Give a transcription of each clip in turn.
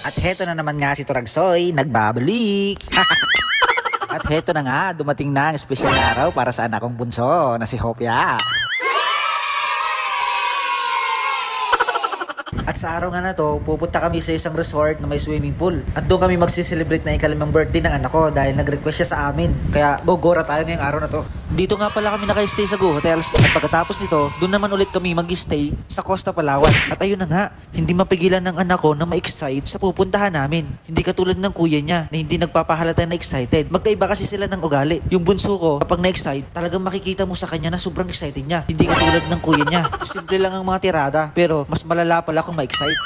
At heto na naman nga si Turagsoy, nagbabalik. At heto na nga, dumating na ang espesyal na araw para sa anak kong bunso na si Hopia. At sa araw nga na to, pupunta kami sa isang resort na may swimming pool. At doon kami magsiselebrate na ikalimang birthday ng anak ko dahil nag-request siya sa amin. Kaya gogora tayo ngayong araw na to. Dito nga pala kami naka-stay sa Go Hotels. At pagkatapos nito, doon naman ulit kami mag-stay sa Costa Palawan. At ayun na nga, hindi mapigilan ng anak ko na ma-excite sa pupuntahan namin. Hindi katulad ng kuya niya na hindi nagpapahalata na excited. Magkaiba kasi sila ng ugali. Yung bunso ko, kapag na-excite, talagang makikita mo sa kanya na sobrang excited niya. Hindi katulad ng kuya niya. Simple lang ang mga tirada, pero mas malala pala kung ma-excite.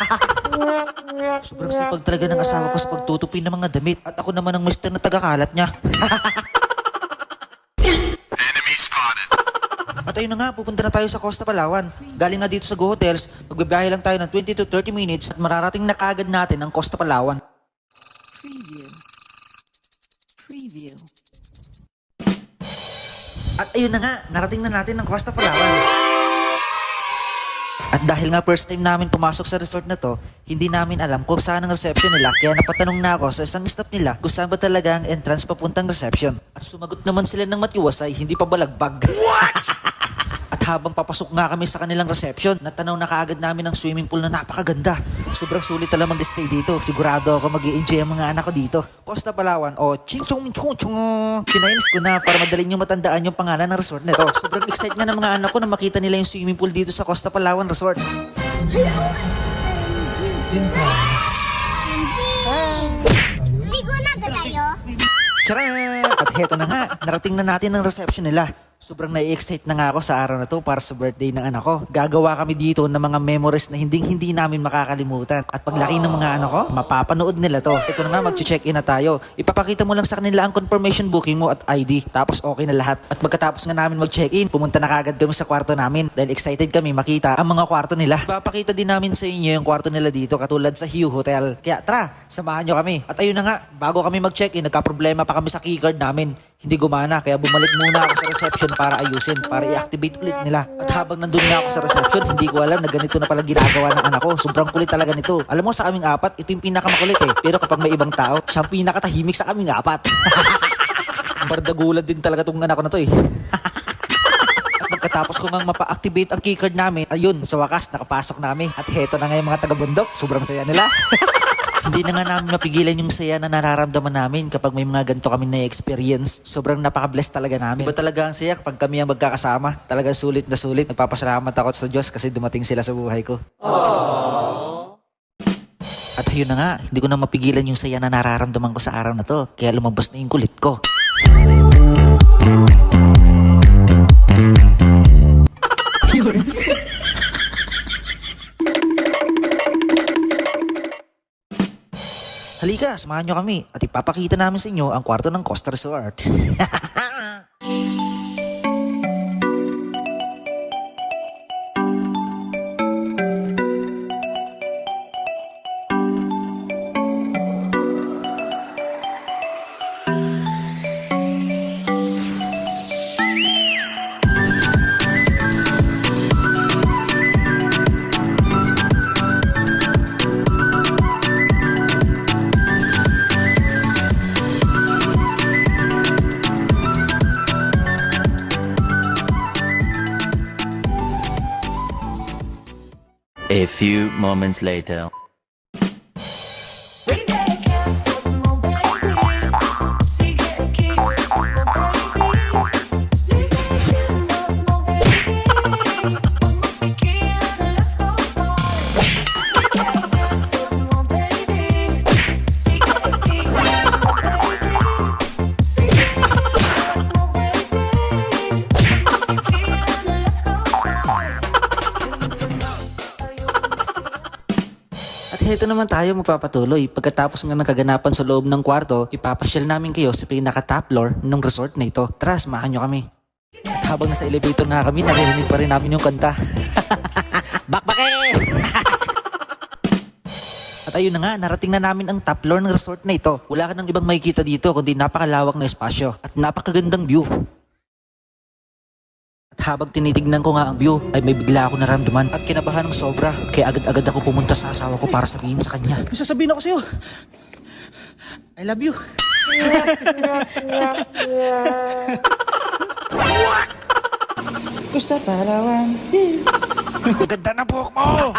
Sobrang sipag talaga ng asawa ko sa pagtutupi ng mga damit. At ako naman ang mister na tagakalat niya. At ayun na nga, pupunta na tayo sa Costa Palawan. Galing nga dito sa Go Hotels, magbibiyahe lang tayo ng 20 to 30 minutes at mararating na kaagad natin ang Costa Palawan. Preview. At ayun na nga, narating na natin ang Costa Palawan. At dahil nga first time namin pumasok sa resort na to, hindi namin alam kung saan ang reception nila, kaya napatanong na ako sa isang staff nila kung saan ba talaga ang entrance papuntang reception. At sumagot naman sila ng matiwasay, hindi pa balagbag. At habang papasok nga kami sa kanilang reception, natanaw na kaagad namin ang swimming pool na napakaganda. Sobrang sulit talaga mag-stay dito. Sigurado ako mag-i-enjoy ang mga anak ko dito. Costa Palawan o Ching-chong-chong-chong. Kinainis ko na para madaling nyo matandaan yung pangalan ng resort nito. Sobrang excited nga ng mga anak ko na makita nila yung swimming pool dito sa Costa Palawan Resort. Ligo na ka tayo? Charan! At heto na nga, narating na natin ang reception nila. Sobrang nai-excite na nga ako sa araw na to para sa birthday ng anak ko. Gagawa kami dito ng mga memories na hindi namin makakalimutan. At paglaki ng mga anak ko, mapapanood nila to. Ito na nga, mag-check-in na tayo. Ipapakita mo lang sa kanila ang confirmation booking mo at ID. Tapos okay na lahat. At pagkatapos nga namin mag-check-in, pumunta na kagad kami sa kwarto namin. Dahil excited kami makita ang mga kwarto nila. Ipapakita din namin sa inyo yung kwarto nila dito katulad sa Hue Hotel. Kaya tara, samahan nyo kami. At ayun na nga, bago kami mag-check-in, nagka-problema pa kami sa keycard namin. Hindi gumana, kaya bumalik muna ako sa reception para ayusin, para i-activate ulit nila. At habang nandun nga ako sa reception, hindi ko alam na ganito na pala ginagawa ng anak ko. Sobrang kulit talaga nito. Alam mo, sa aming apat, ito yung pinakamakulit eh. Pero kapag may ibang tao, siya ang pinakatahimik sa aming apat. Bardagulan din talaga tong anak ko na to eh. At pagkatapos ko ngang mapa-activate ang keycard namin, ayun, sa wakas, nakapasok namin. At heto na nga yung mga taga-bundok. Sobrang saya nila. Hindi na nga namin mapigilan yung saya na nararamdaman namin kapag may mga ganito kami na-experience. Sobrang napaka-blessed talaga namin. Iba talaga ang saya kapag kami ang magkakasama. Talagang sulit na sulit. Nagpapasalamat ako sa Diyos kasi dumating sila sa buhay ko. Aww. At ayun na nga, hindi ko na mapigilan yung saya na nararamdaman ko sa araw na to. Kaya lumabas na yung kulit ko. Halika, samahan nyo kami at ipapakita namin sa inyo ang kwarto ng Costa Resort. A few moments later. At heto naman tayo magpapatuloy. Pagkatapos nga ng kaganapan sa loob ng kwarto, ipapasyal namin kayo sa pinaka-top floor ng resort na ito. Tara, samahan nyo kami. At habang nasa elevator nga kami, naririnig pa rin namin yung kanta. Bakbake! At ayun na nga, narating na namin ang top floor ng resort na ito. Wala ka nang ibang makikita dito kundi napakalawak na espasyo at napakagandang view. At habang tinitignan ko nga ang view, ay may bigla ako naramdaman at kinabahan ng sobra. Kaya agad-agad ako pumunta sa asawa ko para sabihin sa kanya. May sasabihin ako sa'yo. I love you. Gusto Palawan. Ganda na buhok mo!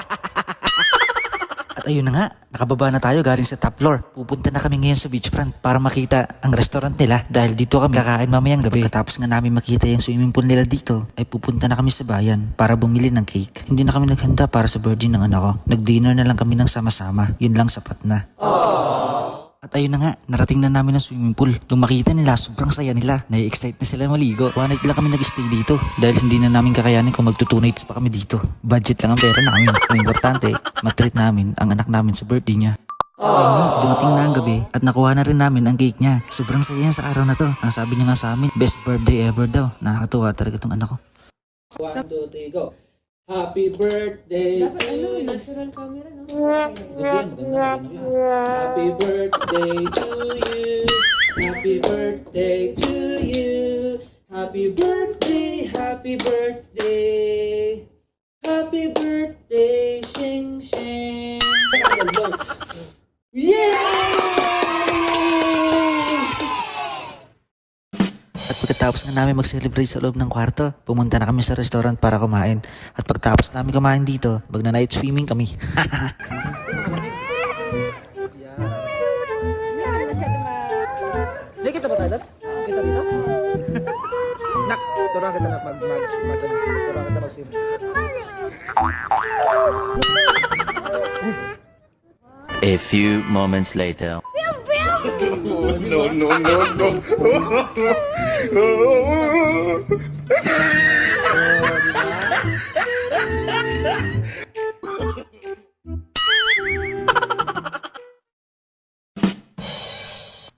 At ayun na nga, nakababa na tayo galing sa top floor. Pupunta na kami ngayon sa beachfront para makita ang restaurant nila dahil dito kami kakain mamayang gabi. Tapos nga namin makita yung swimming pool nila dito, ay pupunta na kami sa bayan para bumili ng cake. Hindi na kami naghanda para sa birthday ng anak ko. Nag-dinner na lang kami ng sama-sama. Yun lang sapat na. At ayun na nga, narating na namin ang swimming pool. Nung makita nila, sobrang saya nila. Nai-excite na sila maligo. One night lang kami nag-stay dito dahil hindi na namin kakayanin kung mag-2 nights pa kami dito. Budget lang ang pera namin. Ang importante, matreat namin ang anak namin sa birthday niya. Ayun nga, dumating na ang gabi at nakuha na rin namin ang cake niya. Sobrang saya sa araw na to. Ang sabi niya nga sa amin, best birthday ever daw. Nakakatuwa talaga tong anak ko. 1, 2, 3, go! Happy birthday Dapat to you! natural camera, no? Happy birthday to you! Happy birthday to you! Happy birthday, happy birthday! Happy birthday, Shing Shing! Yay! At pagkatapos nga namin mag-celebrate sa loob ng kwarto, pumunta na kami sa restaurant para kumain. At pagtapos namin kumain dito, magna-night swimming kami. Hindi kita ba tayo? Kita dito? Nak, turuan kita na turuan kita mag-swim. A few moments later.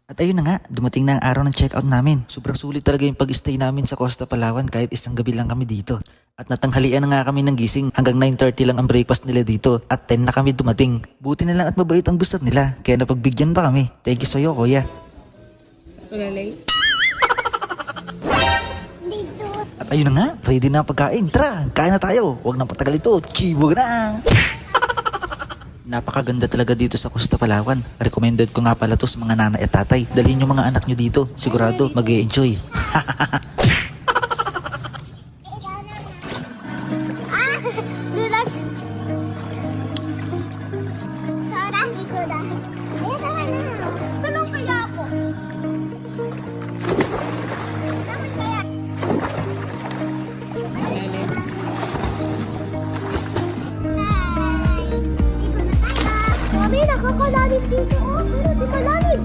At ayun na nga, dumating na ang araw ng check-out namin. Sobrang sulit talaga yung pag-stay namin sa Costa Palawan kahit isang gabi lang kami dito. At natanghalian na nga kami ng gising hanggang 9:30 lang ang breakfast nila dito at 10 na kami dumating. Buti na lang at mabait ang busab nila kaya napagbigyan pa kami. Thank you sa'yo kuya. Wala late. Dito. At ayun na nga, ready na ang pagkain. Tara, kain na tayo. Huwag nang patagal ito. Chibog na! Napakaganda talaga dito sa Costa Palawan. Recommended ko nga pala to sa mga nanay at tatay. Dalhin yung mga anak nyo dito. Sigurado mag-e-enjoy. Relax. Tara, dito na. Tara na. Tulong kaya ako. Dapat kaya. Hi. Dito na tayo. Mami, nakakalalim dito. Oh, pero di malalim.